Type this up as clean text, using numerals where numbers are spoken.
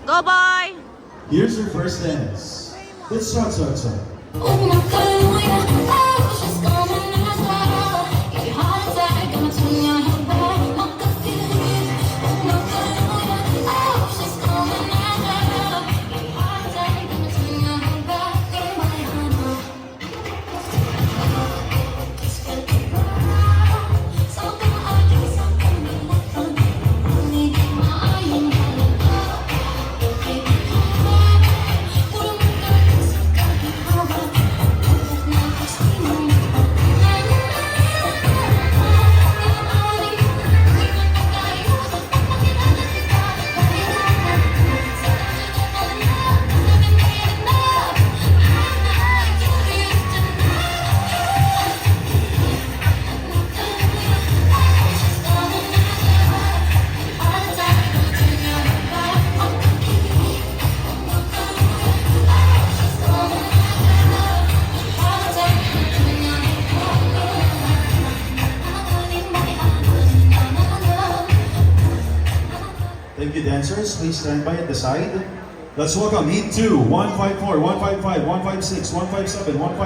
Go, boy! Here's your first dance. It's Chachacha. Thank you, dancers. Please stand by at the side. Let's welcome Heat 2, 154, 155, 156, 157, 158.